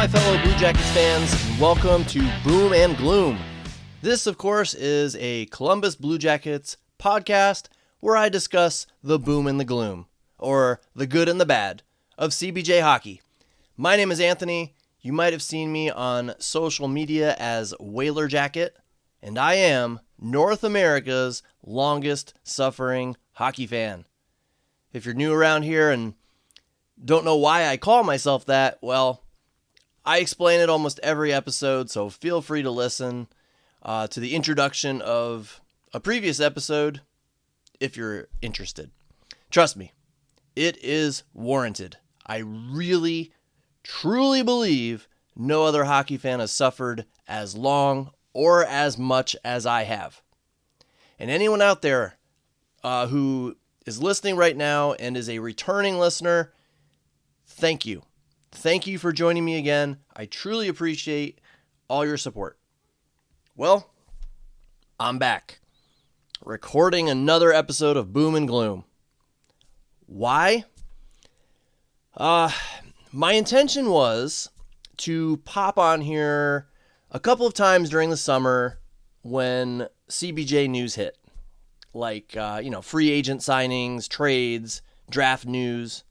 my fellow Blue Jackets fans, and welcome to Boom and Gloom. This, of course, is a Columbus Blue Jackets podcast where I discuss the boom and the gloom, or the good and the bad, of CBJ hockey. My name is Anthony. You might have seen me on social media as Whaler Jacket, and I am North America's longest suffering hockey fan. If you're new around here and don't know why I call myself that, well, I explain it almost every episode, so feel free to listen to the introduction of a previous episode if you're interested. Trust me, it is warranted. I really, truly believe no other hockey fan has suffered as long or as much as I have. And anyone out there who is listening right now and is a returning listener, thank you. Thank you for joining me again. I truly appreciate all your support. Well, I'm back, recording another episode of Boom and Gloom. Why? My intention was to pop on here a couple of times during the summer when CBJ news hit. Like, free agent signings, trades, draft news.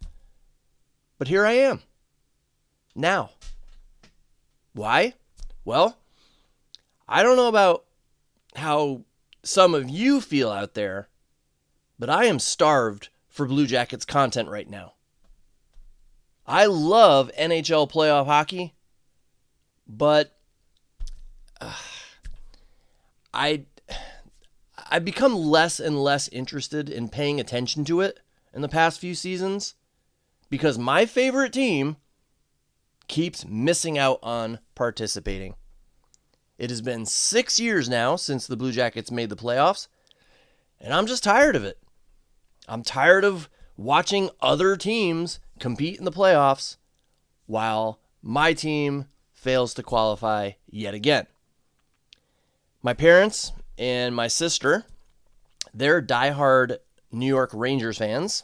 But here I am. Now. Why? Well, I don't know about how some of you feel out there, but I am starved for Blue Jackets content right now. I love NHL playoff hockey, but I've become less and less interested in paying attention to it in the past few seasons because my favorite team keeps missing out on participating. It has been 6 years now since the Blue Jackets made the playoffs, and I'm just tired of it. I'm tired of watching other teams compete in the playoffs while my team fails to qualify yet again. My parents and my sister, they're diehard New York Rangers fans.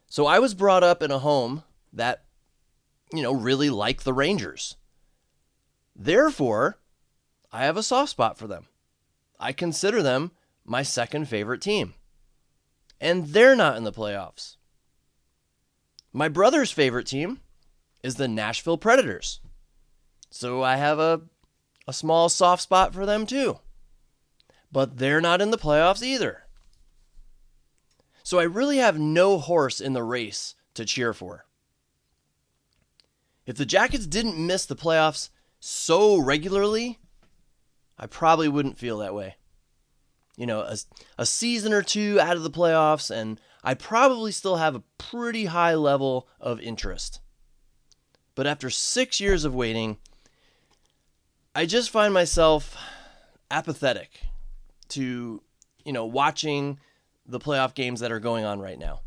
So I was brought up in a home that, really liked the Rangers. Therefore, I have a soft spot for them. I consider them my second favorite team. And they're not in the playoffs. My brother's favorite team is the Nashville Predators. So I have a small soft spot for them too. But they're not in the playoffs either. So I really have no horse in the race to cheer for. If the Jackets didn't miss the playoffs so regularly, I probably wouldn't feel that way. A season or two out of the playoffs, and I probably still have a pretty high level of interest. But after 6 years of waiting, I just find myself apathetic to, watching the playoff games that are going on right now.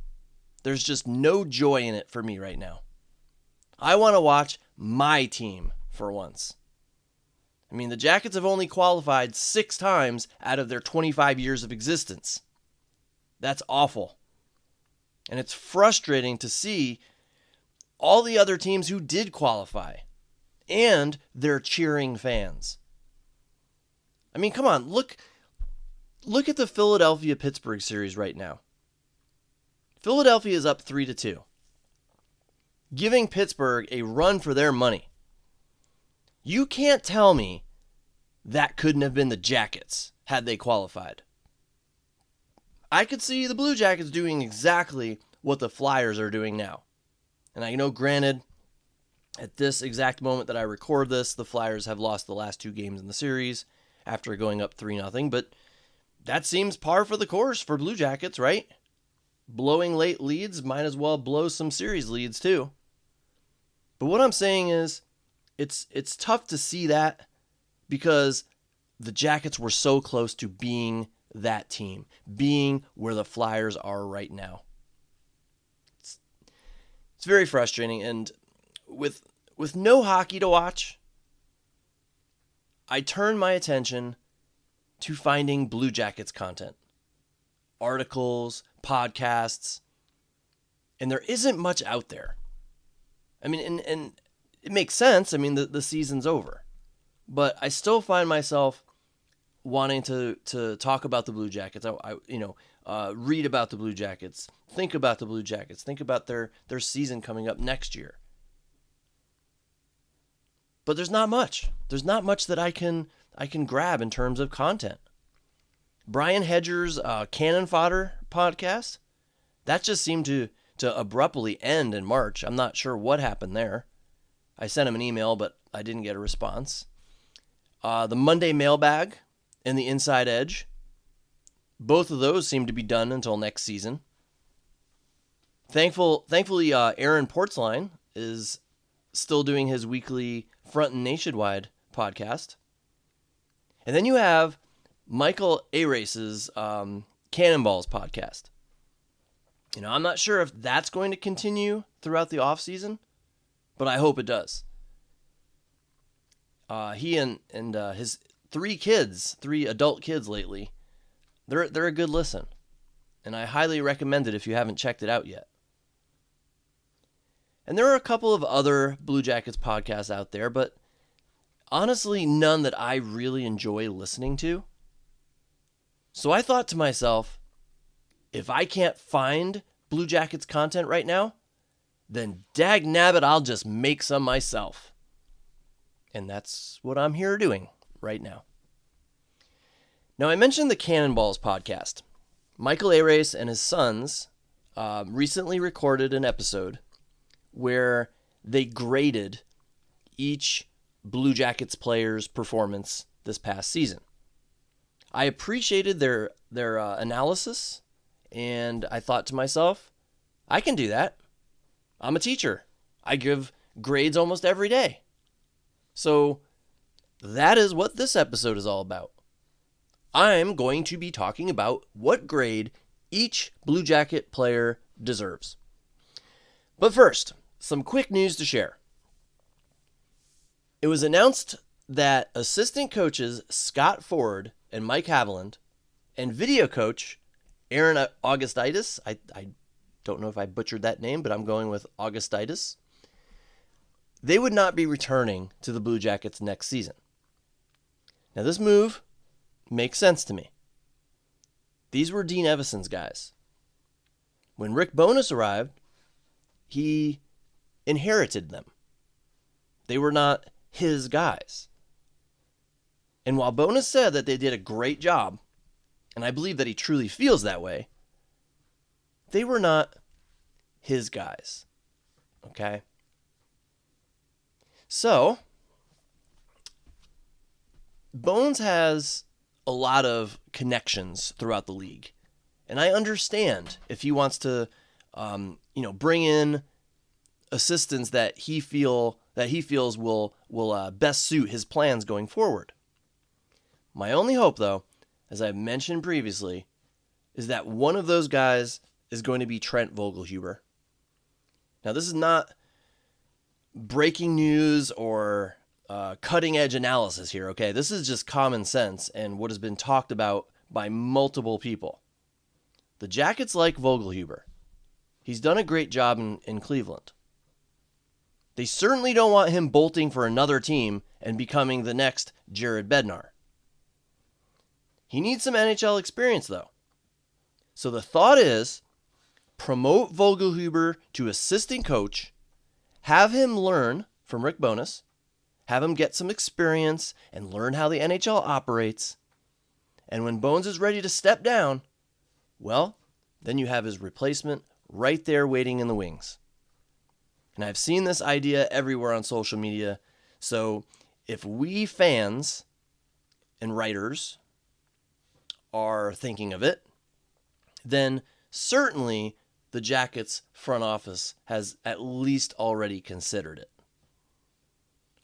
There's just no joy in it for me right now. I want to watch my team for once. I mean, the Jackets have only qualified 6 times out of their 25 years of existence. That's awful. And it's frustrating to see all the other teams who did qualify and their cheering fans. I mean, come on, look at the Philadelphia-Pittsburgh series right now. Philadelphia is up 3-2, giving Pittsburgh a run for their money. You can't tell me that couldn't have been the Jackets had they qualified. I could see the Blue Jackets doing exactly what the Flyers are doing now. And I know, granted, at this exact moment that I record this, the Flyers have lost the last 2 games in the series after going up 3-0, but that seems par for the course for Blue Jackets, right? Blowing late leads might as well blow some series leads too. But what I'm saying is, it's tough to see that because the Jackets were so close to being that team, being where the Flyers are right now. It's very frustrating, and with no hockey to watch, I turn my attention to finding Blue Jackets content. Articles, podcasts, and there isn't much out there. I mean, and it makes sense. I mean, the season's over. But I still find myself wanting to talk about the Blue Jackets. Read about the Blue Jackets, think about the Blue Jackets, think about their season coming up next year. But there's not much. There's not much that I can grab in terms of content. Brian Hedger's Cannon Fodder podcast, that just seemed to abruptly end in March. I'm not sure what happened there. I sent him an email, but I didn't get a response. The Monday Mailbag and the Inside Edge, both of those seem to be done until next season. Thankfully, Aaron Portzline is still doing his weekly Front and Nationwide podcast. And then you have Michael Arace's Cannonballs podcast. I'm not sure if that's going to continue throughout the off season, but I hope it does. He and his three adult kids lately, they're a good listen, and I highly recommend it if you haven't checked it out yet. And there are a couple of other Blue Jackets podcasts out there, but honestly, none that I really enjoy listening to. So I thought to myself, if I can't find Blue Jackets content right now, then dagnabbit, I'll just make some myself. And that's what I'm here doing right now. Now, I mentioned the Cannonballs podcast. Michael Arace and his sons recently recorded an episode where they graded each Blue Jackets player's performance this past season. I appreciated their analysis, and I thought to myself, I can do that. I'm a teacher. I give grades almost every day. So that is what this episode is all about. I'm going to be talking about what grade each Blue Jacket player deserves. But first, some quick news to share. It was announced that assistant coaches Scott Ford and Mike Haviland and video coach Aaron Augustitis, I don't know if I butchered that name, but I'm going with Augustitis, they would not be returning to the Blue Jackets next season. Now, this move makes sense to me. These were Dean Evason's guys. When Rick Bowness arrived, he inherited them. They were not his guys. And while Bowness said that they did a great job, and I believe that he truly feels that way, they were not his guys. Okay? So, Bones has a lot of connections throughout the league. And I understand if he wants to, bring in assistants that he feels will best suit his plans going forward. My only hope, though, as I've mentioned previously, is that one of those guys is going to be Trent Vogelhuber. Now, this is not breaking news or cutting-edge analysis here, okay? This is just common sense and what has been talked about by multiple people. The Jackets like Vogelhuber. He's done a great job in Cleveland. They certainly don't want him bolting for another team and becoming the next Jared Bednar. He needs some NHL experience, though. So the thought is, promote Vogelhuber to assistant coach, have him learn from Rick Bowness, have him get some experience and learn how the NHL operates, and when Bones is ready to step down, well, then you have his replacement right there waiting in the wings. And I've seen this idea everywhere on social media, so if we fans and writers are thinking of it, then certainly the Jackets front office has at least already considered it.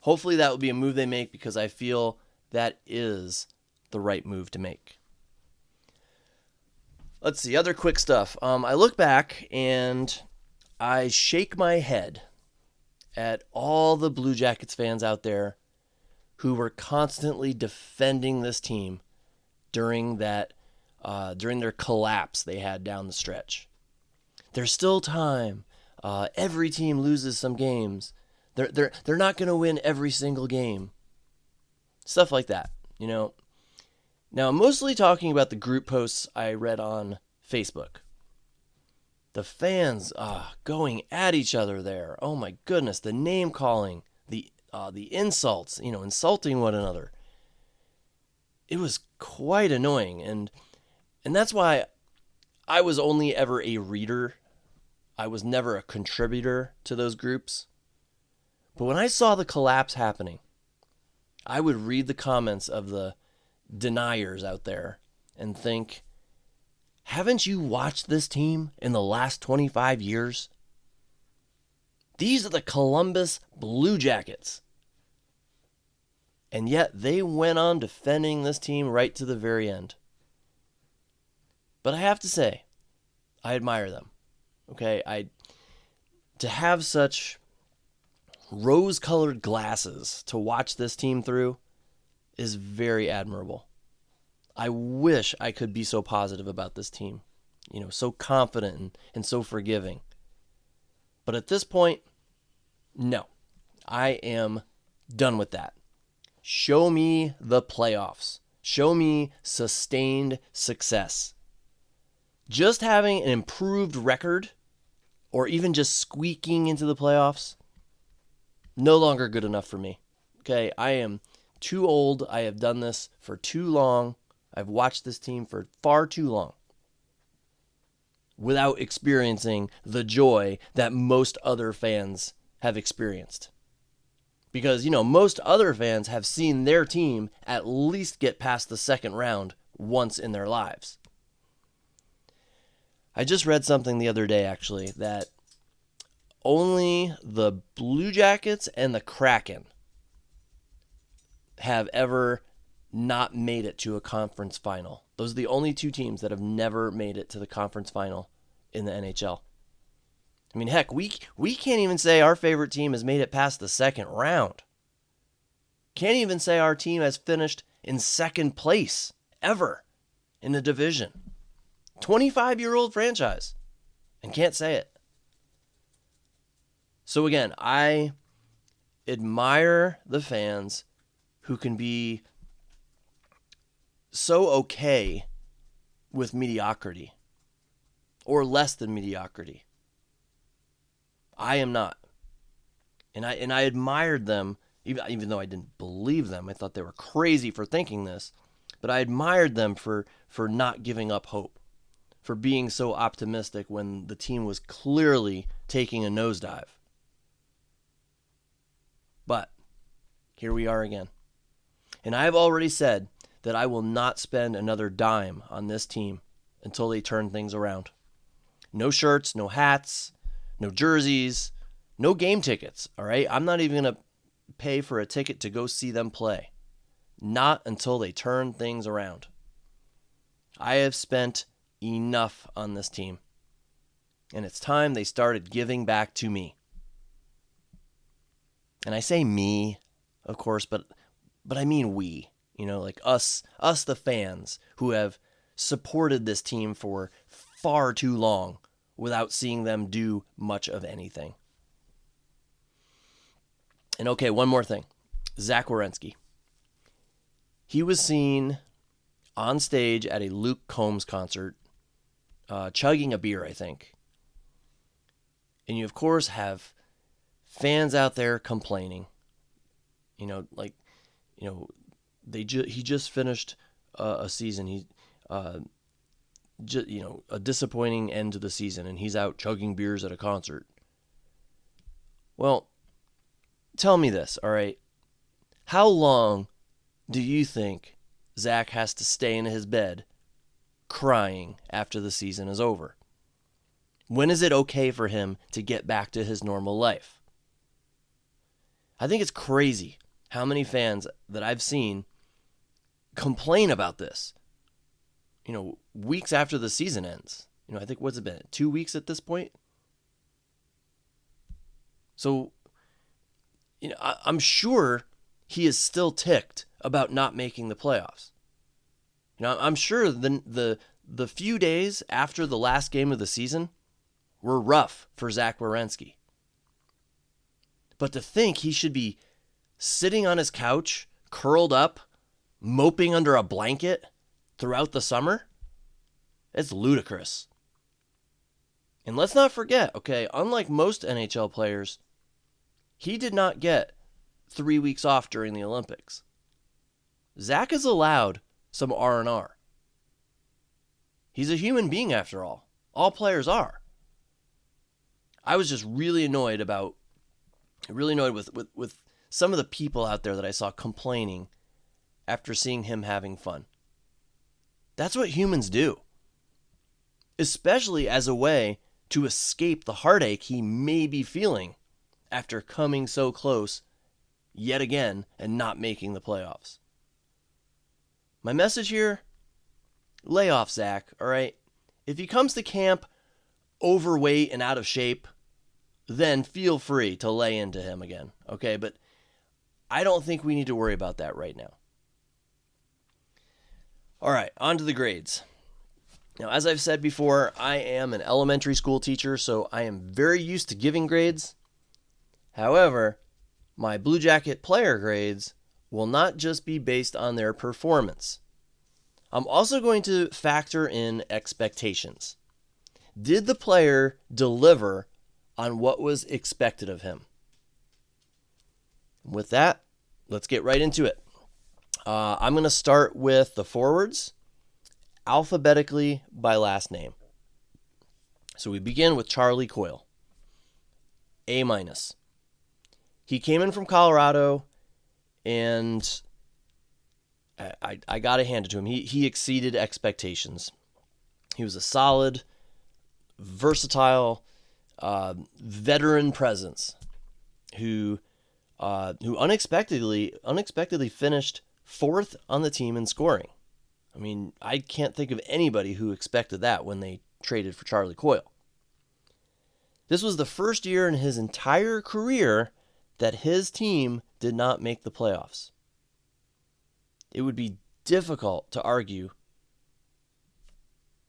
Hopefully that will be a move they make because I feel that is the right move to make. Let's see, other quick stuff. I look back and I shake my head at all the Blue Jackets fans out there who were constantly defending this team during their collapse they had down the stretch. There's still time. Every team loses some games. They're not going to win every single game. Stuff like that, you know. Now, I'm mostly talking about the group posts I read on Facebook. The fans going at each other there. Oh my goodness, the name calling, the insults, insulting one another. It was quite annoying, and that's why I was only ever a reader. I was never a contributor to those groups. But when I saw the collapse happening, I would read the comments of the deniers out there and think, haven't you watched this team in the last 25 years? These are the Columbus Blue Jackets. And yet they went on defending this team right to the very end. But I have to say, I admire them. Okay, to have such rose-colored glasses to watch this team through is very admirable. I wish I could be so positive about this team, so confident and so forgiving. But at this point, no, I am done with that. Show me the playoffs. Show me sustained success. Just having an improved record, or even just squeaking into the playoffs, no longer good enough for me. Okay, I am too old. I have done this for too long. I've watched this team for far too long without experiencing the joy that most other fans have experienced. Because, most other fans have seen their team at least get past the second round once in their lives. I just read something the other day, actually, that only the Blue Jackets and the Kraken have ever not made it to a conference final. Those are the only two teams that have never made it to the conference final in the NHL. I mean, heck, we can't even say our favorite team has made it past the second round. Can't even say our team has finished in second place ever in the division. 25-year-old franchise, and can't say it. So again, I admire the fans who can be so okay with mediocrity or less than mediocrity. I am not. And I admired them, even though I didn't believe them. I thought they were crazy for thinking this. But I admired them for not giving up hope, for being so optimistic when the team was clearly taking a nosedive. But here we are again. And I have already said that I will not spend another dime on this team until they turn things around. No shirts, no hats, no jerseys, no game tickets, all right? I'm not even going to pay for a ticket to go see them play. Not until they turn things around. I have spent enough on this team. And it's time they started giving back to me. And I say me, of course, but I mean we. Like us the fans who have supported this team for far too long without seeing them do much of anything. And okay, one more thing. Zach Werenski. He was seen on stage at a Luke Combs concert, chugging a beer, I think. And you, of course, have fans out there complaining. He just finished a season. A disappointing end to the season, and he's out chugging beers at a concert. Well, tell me this, all right? How long do you think Zach has to stay in his bed crying after the season is over? When is it okay for him to get back to his normal life? I think it's crazy how many fans that I've seen complain about this, weeks after the season ends. I think, what's it been, 2 weeks at this point? So, I'm sure he is still ticked about not making the playoffs. I'm sure the few days after the last game of the season were rough for Zach Werenski. But to think he should be sitting on his couch, curled up, moping under a blanket throughout the summer, it's ludicrous. And let's not forget, okay, unlike most NHL players, he did not get 3 weeks off during the Olympics. Zach is allowed some R&R. He's a human being after all. All players are. I was just really annoyed with some of the people out there that I saw complaining after seeing him having fun. That's what humans do. Especially as a way to escape the heartache he may be feeling after coming so close yet again and not making the playoffs. My message here, lay off Zach, all right? If he comes to camp overweight and out of shape, then feel free to lay into him again, okay? But I don't think we need to worry about that right now. All right, on to the grades. Now, as I've said before, I am an elementary school teacher, so I am very used to giving grades. However, my Blue Jacket player grades will not just be based on their performance. I'm also going to factor in expectations. Did the player deliver on what was expected of him? With that, let's get right into it. I'm going to start with the forwards, alphabetically by last name. So we begin with Charlie Coyle, A-. He came in from Colorado, and I got to hand it to him. He exceeded expectations. He was a solid, versatile, veteran presence who unexpectedly finished fourth on the team in scoring. I mean, I can't think of anybody who expected that when they traded for Charlie Coyle. This was the first year in his entire career that his team did not make the playoffs. It would be difficult to argue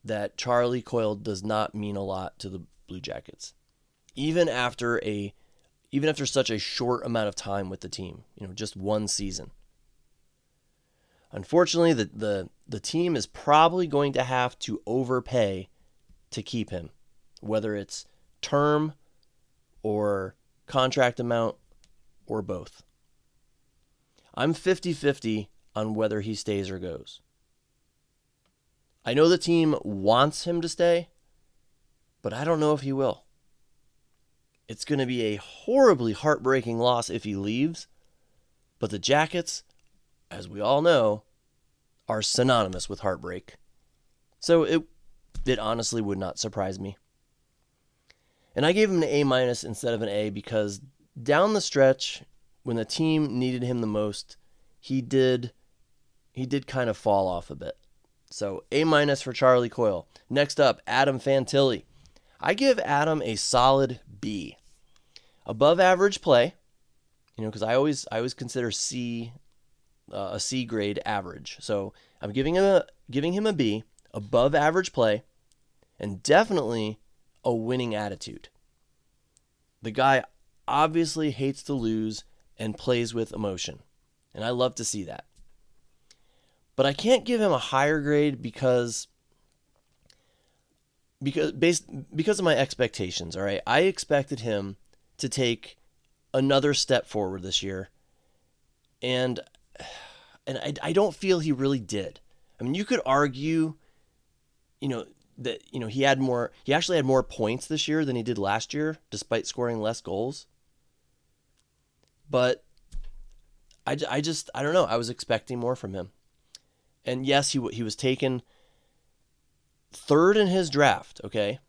that Charlie Coyle does not mean a lot to the Blue Jackets, even after such a short amount of time with the team, just one season. Unfortunately, the team is probably going to have to overpay to keep him, whether it's term or contract amount or both. I'm 50-50 on whether he stays or goes. I know the team wants him to stay, but I don't know if he will. It's going to be a horribly heartbreaking loss if he leaves, but the Jackets, as we all know, are synonymous with heartbreak. So it honestly would not surprise me. And I gave him an A- instead of an A because down the stretch, when the team needed him the most, he did kind of fall off a bit. So A- for Charlie Coyle. Next up, Adam Fantilli. I give Adam a solid B. Above average play, because I always consider C a C grade average. So I'm giving him a B, above average play, and definitely a winning attitude. The guy obviously hates to lose and plays with emotion, and I love to see that. But I can't give him a higher grade because of my expectations, all right? I expected him to take another step forward this year, and I don't feel he really did. I mean, you could argue, that he actually had more points this year than he did last year, despite scoring less goals. But I don't know. I was expecting more from him. And yes, he was taken third in his draft, okay?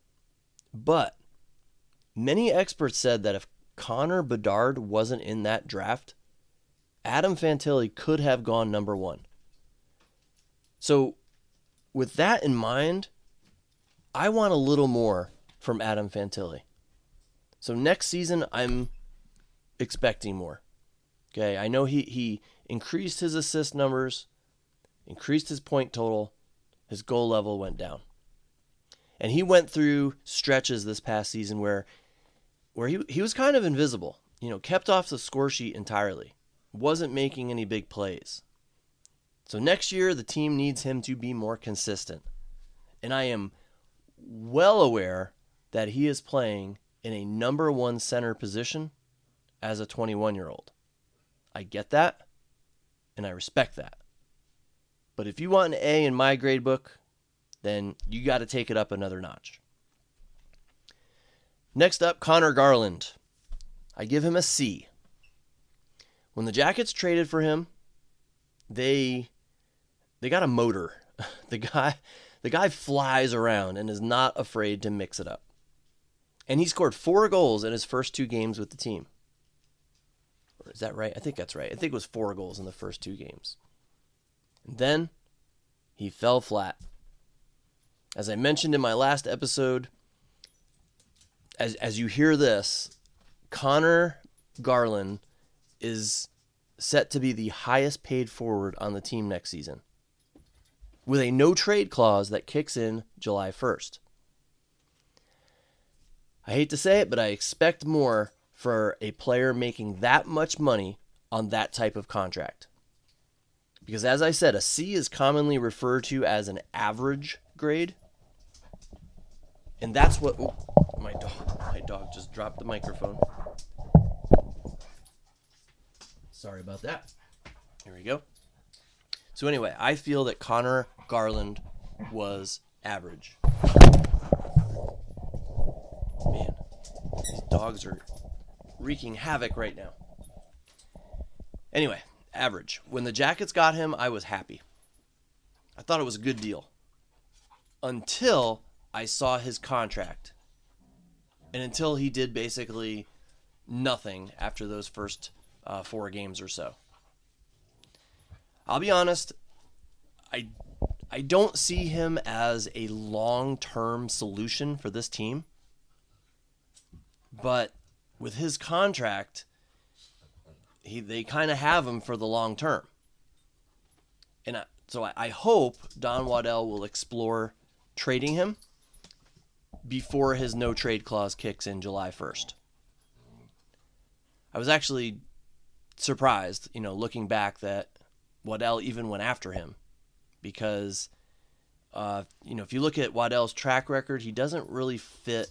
But many experts said that if Connor Bedard wasn't in that draft, Adam Fantilli could have gone number one. So with that in mind, I want a little more from Adam Fantilli. So next season, I'm expecting more. Okay, I know he increased his assist numbers, increased his point total, his goal level went down. And he went through stretches this past season where he was kind of invisible. kept off the score sheet entirely. Wasn't making any big plays. So next year, the team needs him to be more consistent. And I am well aware that he is playing in a number one center position as a 21-year-old. I get that, and I respect that. But if you want an A in my grade book, then you got to take it up another notch. Next up, Connor Garland. I give him a C. When the Jackets traded for him, they got a motor. The guy flies around and is not afraid to mix it up. And he scored 4 goals in his first 2 games with the team. Or is that right? I think that's right. I think it was 4 goals in the first 2 games. And then he fell flat. As I mentioned in my last episode, as you hear this, Connor Garland is set to be the highest paid forward on the team next season, with a no-trade clause that kicks in July 1st. I hate to say it, but I expect more for a player making that much money on that type of contract. Because as I said, a C is commonly referred to as an average grade. And that's what... Oh, my dog just dropped the microphone. Sorry about that. Here we go. So anyway, I feel that Connor Garland was average. Man, these dogs are wreaking havoc right now. Anyway, average. When the Jackets got him, I was happy. I thought it was a good deal. Until I saw his contract. And until he did basically nothing after those first 4 games or so. I'll be honest, I don't see him as a long-term solution for this team. But with his contract, they kind of have him for the long term. And so I hope Don Waddell will explore trading him before his no-trade clause kicks in July 1st. I was actually surprised, looking back, that Waddell even went after him. Because, if you look at Waddell's track record, he doesn't really fit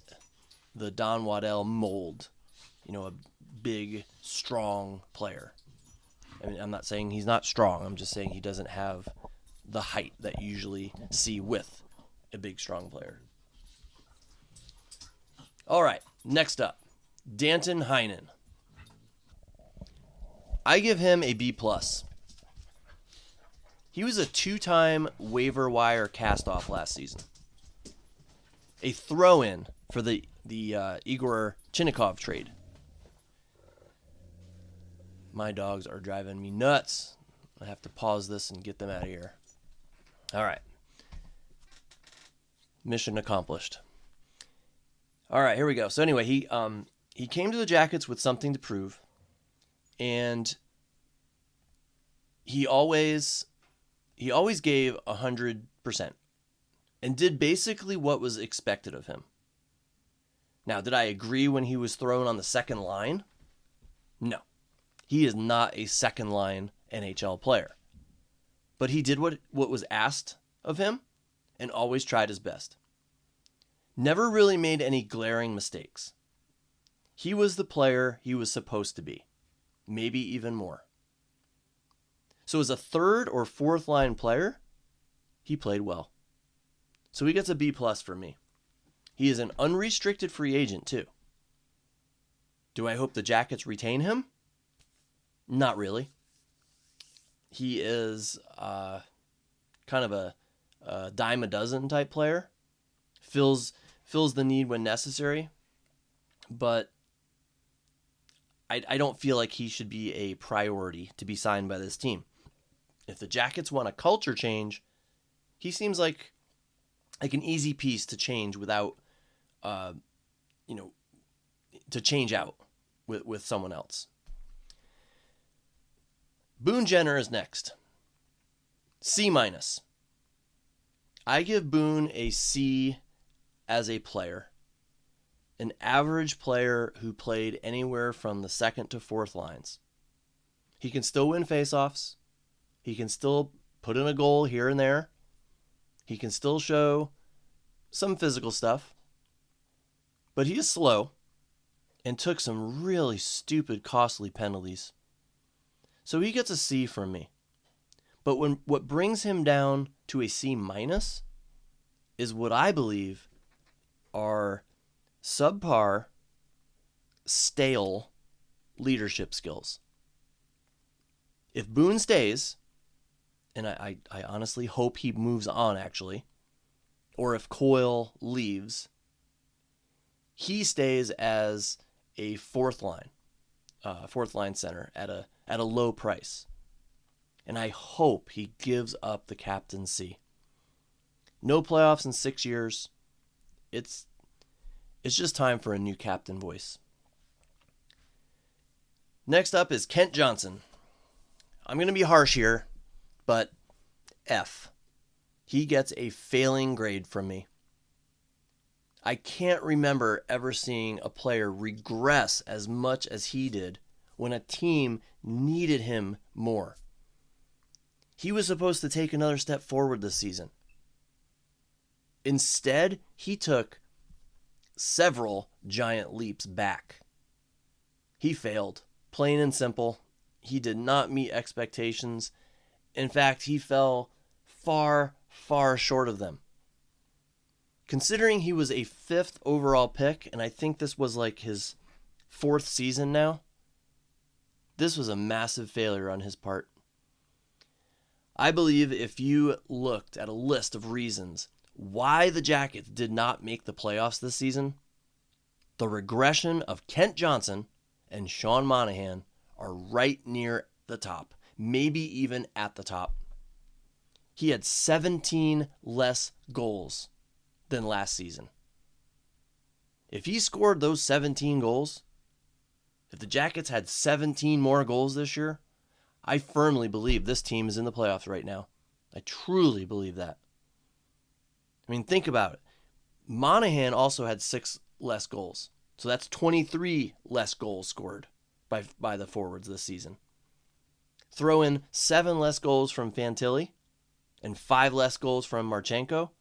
the Don Waddell mold. A big, strong player. I mean, I'm not saying he's not strong. I'm just saying he doesn't have the height that you usually see with a big, strong player. All right, next up, Danton Heinen. I give him a B+. He was a 2-time waiver wire cast-off last season. A throw-in for the Igor Chinnikov trade. My dogs are driving me nuts. I have to pause this and get them out of here. All right. Mission accomplished. All right, here we go. So anyway, he came to the Jackets with something to prove, and he always gave 100% and did basically what was expected of him. Now, did I agree when he was thrown on the second line? No. He is not a second line NHL player. But he did what was asked of him and always tried his best. Never really made any glaring mistakes. He was the player he was supposed to be. Maybe even more. So as a third or fourth line player, he played well. So he gets a B+ for me. He is an unrestricted free agent too. Do I hope the Jackets retain him? Not really. He is kind of a dime a dozen type player. Fills the need when necessary. But I don't feel like he should be a priority to be signed by this team. If the Jackets want a culture change, he seems like an easy piece to change without, to change out with someone else. Boone Jenner is next. C-. I give Boone a C as a player. an average player who played anywhere from the second to fourth lines. He can still win faceoffs. He can still put in a goal here and there. He can still show some physical stuff. But he is slow and took some really stupid, costly penalties. So he gets a C from me. But what brings him down to a C minus is what I believe are subpar, stale leadership skills. If Boone stays, and I honestly hope he moves on actually, or if Coyle leaves, he stays as a fourth line center at a low price. And I hope he gives up the captaincy. No playoffs in 6 years. It's just time for a new captain voice. Next up is Kent Johnson. I'm going to be harsh here, but F. He gets a failing grade from me. I can't remember ever seeing a player regress as much as he did when a team needed him more. He was supposed to take another step forward this season. Instead, he took several giant leaps back. He failed, plain and simple. He did not meet expectations. In fact, he fell far, far short of them. Considering he was a 5th overall pick, and I think this was like his 4th season now, this was a massive failure on his part. I believe if you looked at a list of reasons why the Jackets did not make the playoffs this season, the regression of Kent Johnson and Sean Monahan are right near the top, maybe even at the top. He had 17 less goals than last season. If he scored those 17 goals, if the Jackets had 17 more goals this year, I firmly believe this team is in the playoffs right now. I truly believe that. I mean, think about it. Monahan also had 6 less goals. So that's 23 less goals scored by the forwards this season. Throw in 7 less goals from Fantilli and 5 less goals from Marchenko,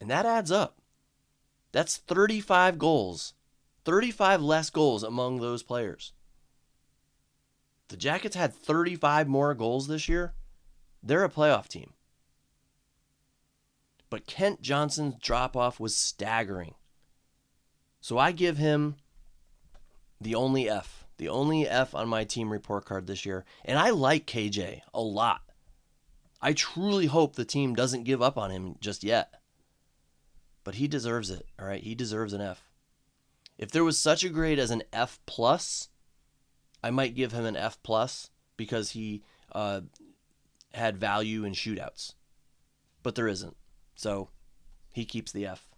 and that adds up. That's 35 goals. 35 less goals among those players. The Jackets had 35 more goals this year. They're a playoff team. But Kent Johnson's drop-off was staggering. So I give him the only F on my team report card this year. And I like KJ a lot. I truly hope the team doesn't give up on him just yet. But he deserves it, all right? He deserves an F. If there was such a grade as an F+, I might give him an F+, because he had value in shootouts. But there isn't. So he keeps the F.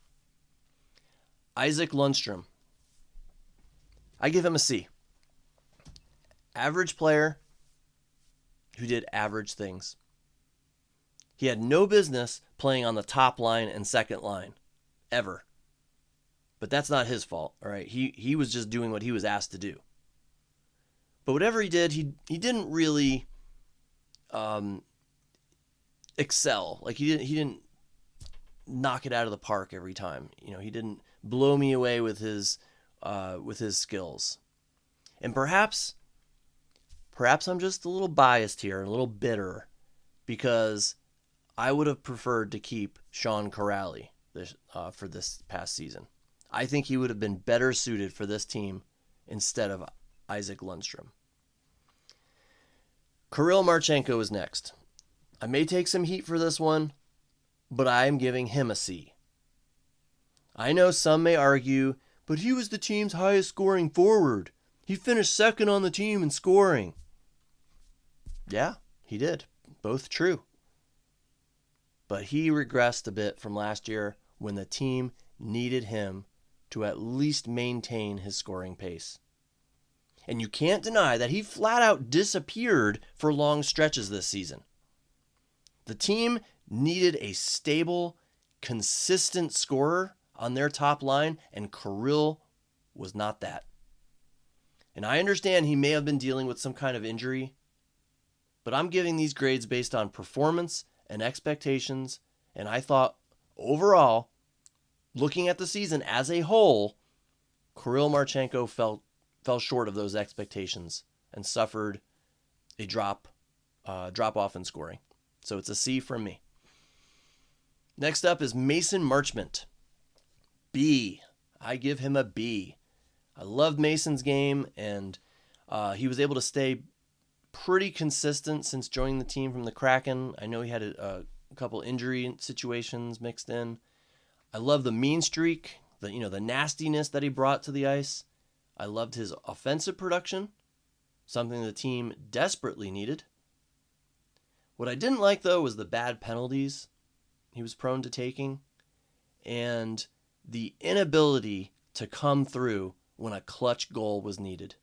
Isaac Lundstrom. I give him a C. Average player who did average things. He had no business playing on the top line and second line, ever. But that's not his fault, all right? He was just doing what he was asked to do. But whatever he did, he didn't really excel. Like he didn't knock it out of the park every time. You know, he didn't blow me away with his skills. And perhaps I'm just a little biased here, a little bitter, because I would have preferred to keep Sean Corrali for this past season. I think he would have been better suited for this team instead of Isaac Lundstrom. Kirill Marchenko is next. I may take some heat for this one, but I am giving him a C. I know some may argue, but he was the team's highest scoring forward. He finished second on the team in scoring. Yeah, he did. Both true. But he regressed a bit from last year when the team needed him to at least maintain his scoring pace. And you can't deny that he flat out disappeared for long stretches this season. The team needed a stable, consistent scorer on their top line, and Kirill was not that. And I understand he may have been dealing with some kind of injury, but I'm giving these grades based on performance and expectations, and I thought overall, looking at the season as a whole, Kirill Marchenko fell short of those expectations and suffered a drop off in scoring. So it's a C from me. Next up is Mason Marchment. B. I give him a B. I loved Mason's game, and he was able to stay pretty consistent since joining the team from the Kraken. I know he had a couple injury situations mixed in. I love the mean streak, the nastiness that he brought to the ice. I loved his offensive production, something the team desperately needed. What I didn't like, though, was the bad penalties he was prone to taking and the inability to come through when a clutch goal was needed.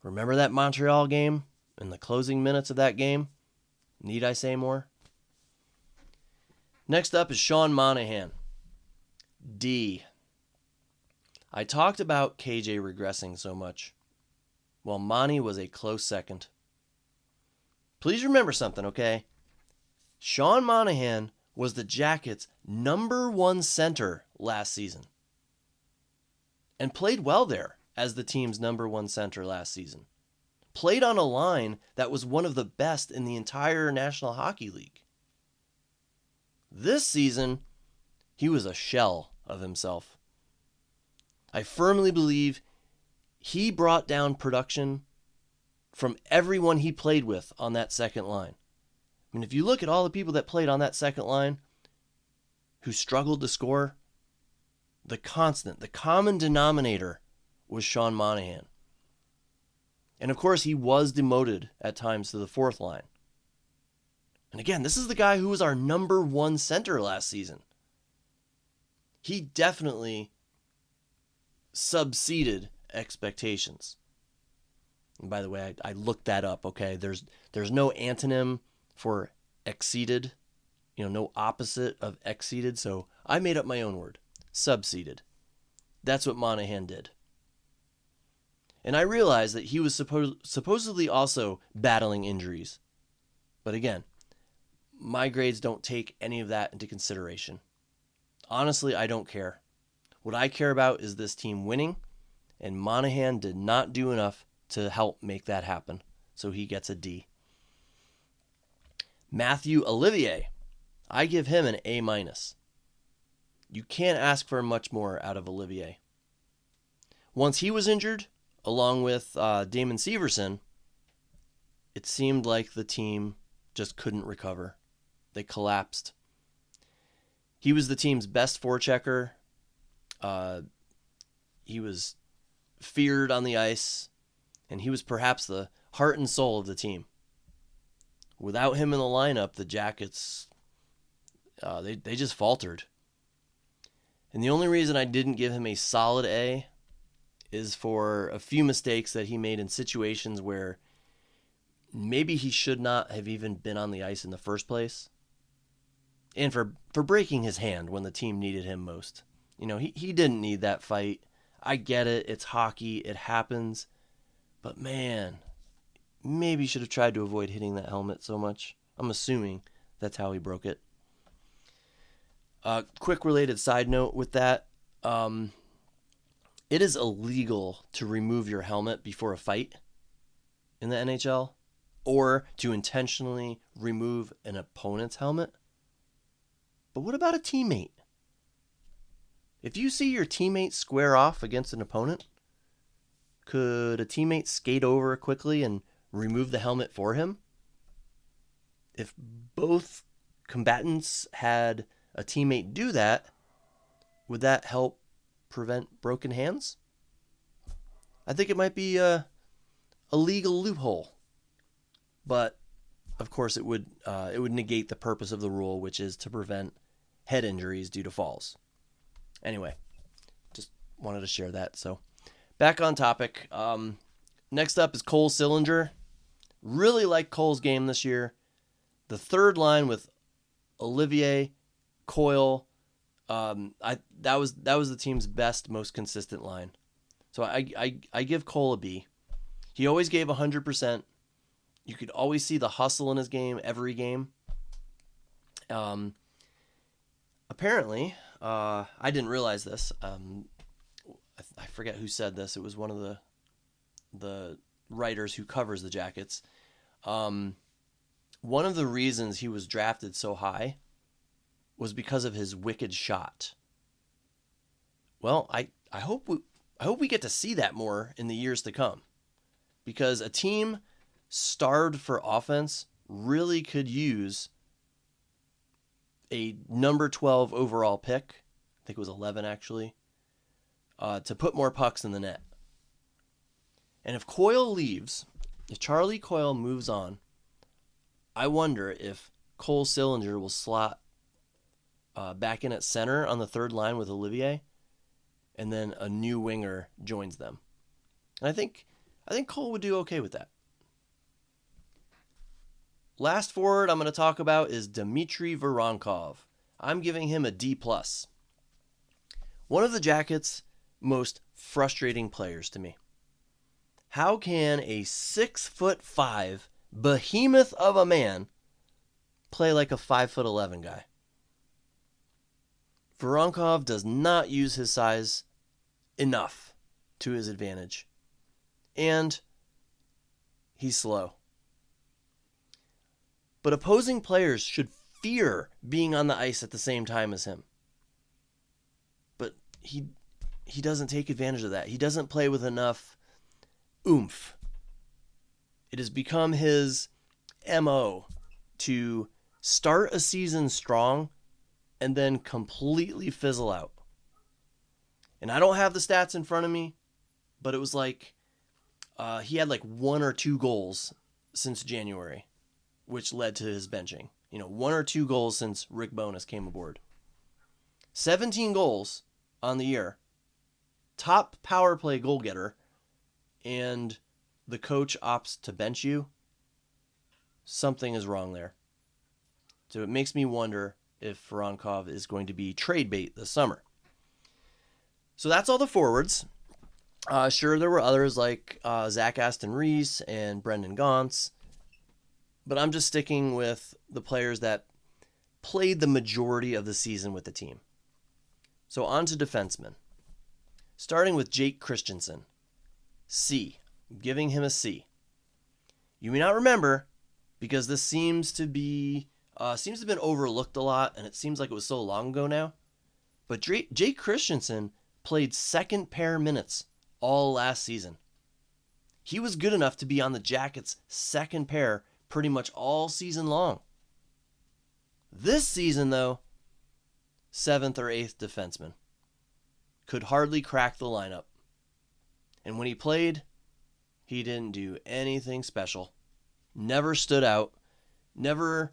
Remember that Montreal game and the closing minutes of that game? Need I say more? Next up is Sean Monahan. D. I talked about KJ regressing so much. Well, Monty was a close second. Please remember something, okay? Sean Monahan was the Jackets' #1 center last season and played well there as the team's #1 center last season. Played on a line that was one of the best in the entire National Hockey League. This season, he was a shell of himself. I firmly believe he brought down production from everyone he played with on that second line. I mean, if you look at all the people that played on that second line who struggled to score, the common denominator was Sean Monahan. And of course, he was demoted at times to the fourth line. And again, this is the guy who was our #1 center last season. He definitely subseeded expectations. And by the way, I looked that up, okay? There's no antonym for exceeded, no opposite of exceeded, so I made up my own word, subseeded. That's what Monahan did. And I realized that he was supposedly also battling injuries. But again, my grades don't take any of that into consideration. Honestly, I don't care. What I care about is this team winning, and Monahan did not do enough to help make that happen, so he gets a D. Matthew Olivier, I give him an A-. You can't ask for much more out of Olivier. Once he was injured, along with Damon Severson, it seemed like the team just couldn't recover. They collapsed. He was the team's best forechecker. He was feared on the ice, and he was perhaps the heart and soul of the team. Without him in the lineup, the Jackets, they just faltered. And the only reason I didn't give him a solid A is for a few mistakes that he made in situations where maybe he should not have even been on the ice in the first place. And for breaking his hand when the team needed him most. He didn't need that fight. I get it. It's hockey. It happens. But man, maybe he should have tried to avoid hitting that helmet so much. I'm assuming that's how he broke it. Quick related side note with that. It is illegal to remove your helmet before a fight in the NHL or to intentionally remove an opponent's helmet. But what about a teammate? If you see your teammate square off against an opponent, could a teammate skate over quickly and remove the helmet for him? If both combatants had a teammate do that, would that help prevent broken hands? I think it might be a legal loophole. But of course it would negate the purpose of the rule, which is to prevent head injuries due to falls. Anyway, just wanted to share that. So back on topic. Next up is Cole Sillinger. Really like Cole's game this year. The third line with Olivier, Coyle, That was the team's best, most consistent line. So I give Cole a B. He always gave 100%. You could always see the hustle in his game every game. Apparently, I didn't realize this. I forget who said this. It was one of the writers who covers the Jackets. One of the reasons he was drafted so high was because of his wicked shot. Well, I hope we get to see that more in the years to come, because a team starved for offense really could use a number 12 overall pick. I think it was 11 actually, to put more pucks in the net. And if Coyle leaves, if Charlie Coyle moves on, I wonder if Cole Sillinger will slot back in at center on the third line with Olivier, and then a new winger joins them. And I think Cole would do okay with that. Last forward I'm going to talk about is Dmitry Voronkov. I'm giving him a D+. One of the Jackets' most frustrating players to me. How can a 6'5" behemoth of a man play like a 5'11" guy? Voronkov does not use his size enough to his advantage. And he's slow. But opposing players should fear being on the ice at the same time as him. But he doesn't take advantage of that. He doesn't play with enough oomph. It has become his MO to start a season strong and then completely fizzle out. And I don't have the stats in front of me, but it was like he had like 1 or 2 goals since January, which led to his benching. 1 or 2 goals since Rick Bowness came aboard. 17 goals on the year. Top power play goal getter. And the coach opts to bench you. Something is wrong there. So it makes me wonder if Voronkov is going to be trade bait this summer. So that's all the forwards. Sure, there were others like Zach Aston Reese and Brendan Gaunce. But I'm just sticking with the players that played the majority of the season with the team. So on to defensemen. Starting with Jake Christensen. C. I'm giving him a C. You may not remember, because this seems to have been overlooked a lot, and it seems like it was so long ago now. But Jake Christensen played second pair minutes all last season. He was good enough to be on the Jackets' second pair pretty much all season long. This season, though, 7th or 8th defenseman. Could hardly crack the lineup. And when he played, he didn't do anything special. Never stood out. Never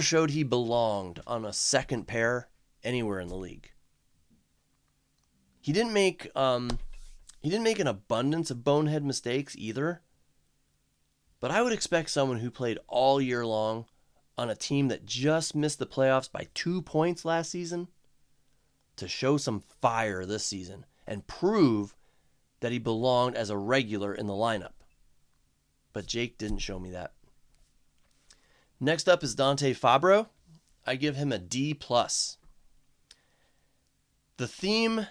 showed he belonged on a second pair anywhere in the league. He didn't make an abundance of bonehead mistakes either. But I would expect someone who played all year long on a team that just missed the playoffs by 2 points last season to show some fire this season and prove that he belonged as a regular in the lineup. But Jake didn't show me that. Next up is Dante Fabro. I give him a D+. The theme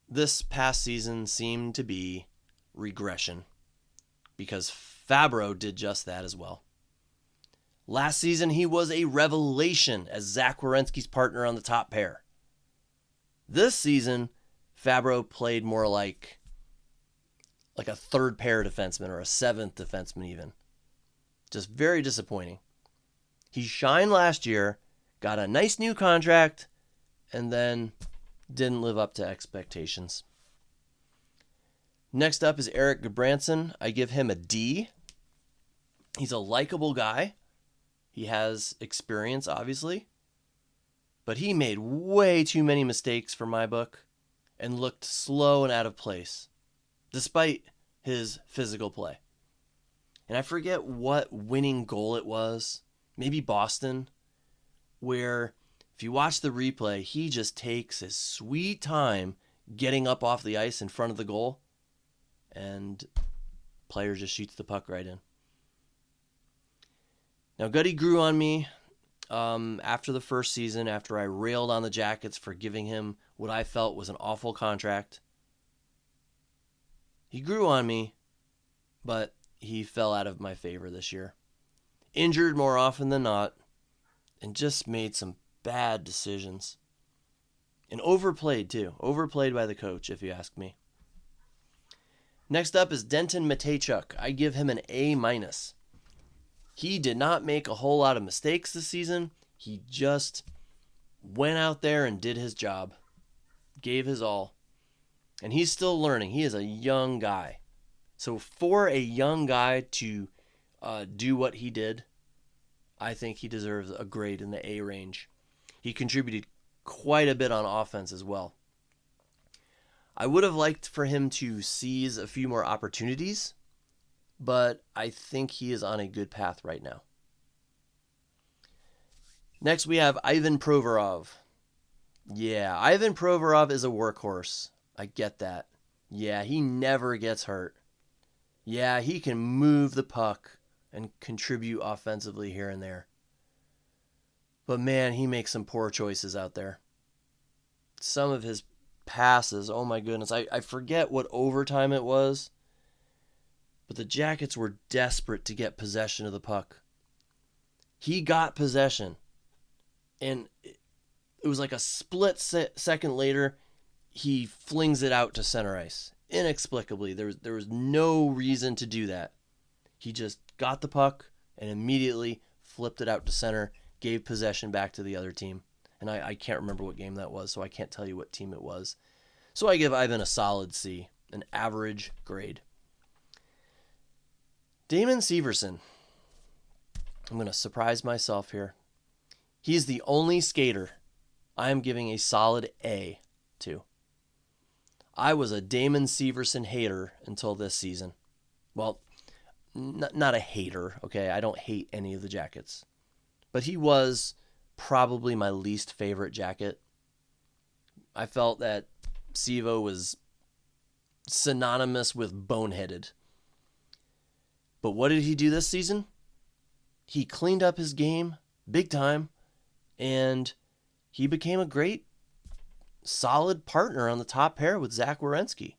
this past season seemed to be regression, because Fabro did just that as well. Last season, he was a revelation as Zach Werenski's partner on the top pair. This season, Fabro played more like a third pair defenseman or a 7th defenseman even. Just very disappointing. He shined last year, got a nice new contract, and then didn't live up to expectations. Next up is Eric Gudbranson. I give him a D. He's a likable guy. He has experience, obviously. But he made way too many mistakes for my book and looked slow and out of place, despite his physical play. And I forget what winning goal it was, maybe Boston, where If you watch the replay, he just takes his sweet time getting up off the ice in front of the goal, and player just shoots the puck right in. Now, Gutty grew on me after the first season, after I railed on the Jackets for giving him what I felt was an awful contract. He grew on me, but he fell out of my favor this year. Injured more often than not, and just made some bad decisions. And overplayed, too. Overplayed by the coach, if you ask me. Next up is Denton Mateychuk. I give him an A-. He did not make a whole lot of mistakes this season. He just went out there and did his job. Gave his all. And he's still learning. He is a young guy. So for a young guy to do what he did, I think he deserves a grade in the A range. He contributed quite a bit on offense as well. I would have liked for him to seize a few more opportunities, but I think he is on a good path right now. Next, we have Ivan Provorov. Yeah, Ivan Provorov is a workhorse. I get that. Yeah, he never gets hurt. Yeah, he can move the puck and contribute offensively here and there. But man, he makes some poor choices out there. Some of his passes, oh my goodness. I forget what overtime it was, but the Jackets were desperate to get possession of the puck. He got possession, and it was like a split second later, he flings it out to center ice. Inexplicably, there was no reason to do that. He just got the puck and immediately flipped it out to center, gave possession back to the other team. And I can't remember what game that was, so I can't tell you what team it was. So I give Ivan a solid C, an average grade. Damon Severson. I'm going to surprise myself here. He's the only skater I am giving a solid A to. I was a Damon Severson hater until this season. Well, not a hater, okay? I don't hate any of the Jackets. But he was probably my least favorite Jacket. I felt that Sevo was synonymous with boneheaded. But what did he do this season? He cleaned up his game big time, and he became a great, solid partner on the top pair with Zach Werenski.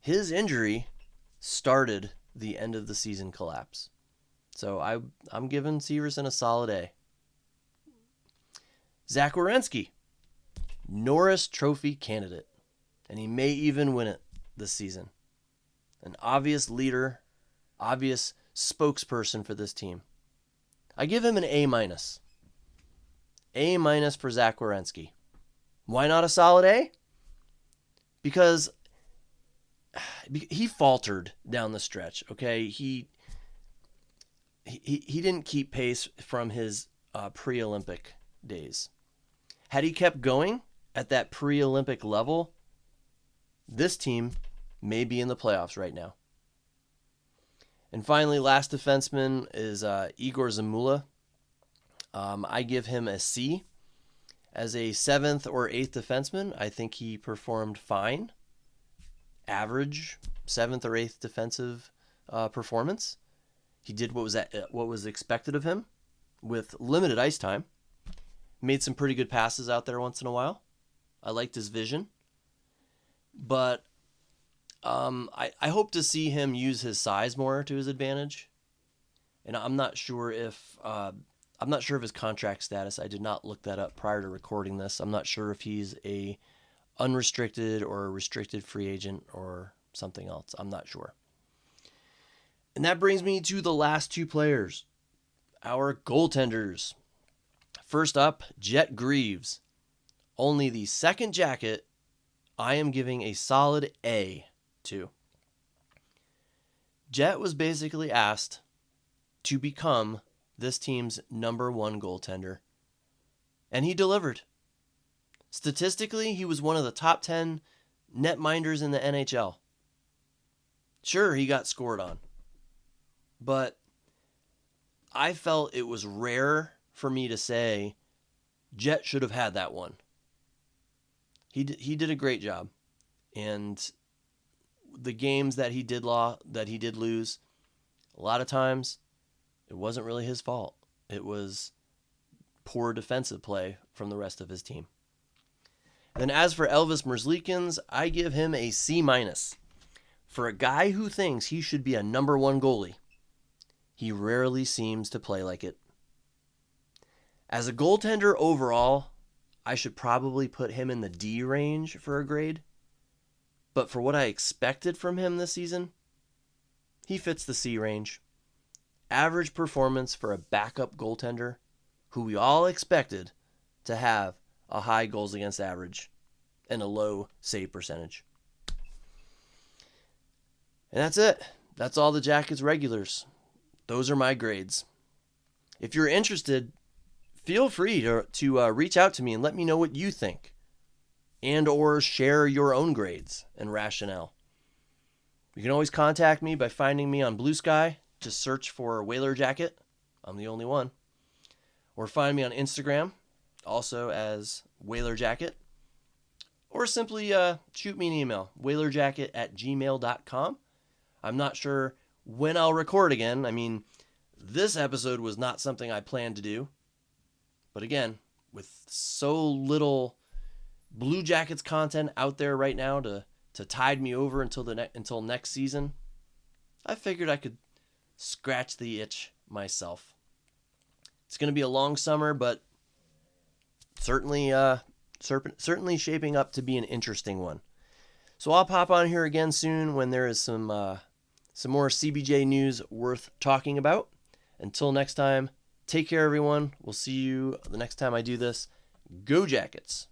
His injury started the end of the season collapse. So I'm giving Severson a solid A. Zach Werenski, Norris Trophy candidate, and he may even win it this season. An obvious leader, obvious spokesperson for this team. I give him an A-. A- for Zach Werenski. Why not a solid A? Because he faltered down the stretch, okay? He didn't keep pace from his pre-Olympic days. Had he kept going at that pre-Olympic level, this team may be in the playoffs right now. And finally, last defenseman is Igor Zamula. I give him a C. As a 7th or 8th defenseman, I think he performed fine. Average 7th or 8th defensive performance. He did what was expected of him with limited ice time. Made some pretty good passes out there once in a while. I liked his vision. But I hope to see him use his size more to his advantage. And I'm not sure if his contract status. I did not look that up prior to recording this. I'm not sure if he's a unrestricted or a restricted free agent or something else. I'm not sure. And that brings me to the last two players, our goaltenders. First up, Jet Greaves. Only the second Jacket I am giving a solid A to. Jet was basically asked to become this team's number one goaltender, and he delivered. Statistically, he was one of the top 10 netminders in the NHL. Sure, he got scored on, but I felt it was rare for me to say Jet should have had that one. He did a great job. And the games that he did lose, a lot of times it wasn't really his fault. It was poor defensive play from the rest of his team. And then as for Elvis Merzlikins, I give him a C-. For a guy who thinks he should be a number one goalie, he rarely seems to play like it. As a goaltender overall, I should probably put him in the D range for a grade. But for what I expected from him this season, he fits the C range. Average performance for a backup goaltender who we all expected to have a high goals against average and a low save percentage. And that's it. That's all the Jackets regulars. Those are my grades. If you're interested, feel free to reach out to me and let me know what you think, and or share your own grades and rationale. You can always contact me by finding me on Blue Sky. Just search for Whaler Jacket. I'm the only one. Or find me on Instagram, also as Whaler Jacket. Or simply shoot me an email, whalerjacket@gmail.com. I'm not sure when I'll record again. I mean, this episode was not something I planned to do. But again, with so little Blue Jackets content out there right now to tide me over until next season, I figured I could scratch the itch myself. It's going to be a long summer, but certainly shaping up to be an interesting one. So I'll pop on here again soon when there is some more CBJ news worth talking about. Until next time, take care, everyone. We'll see you the next time I do this. Go Jackets!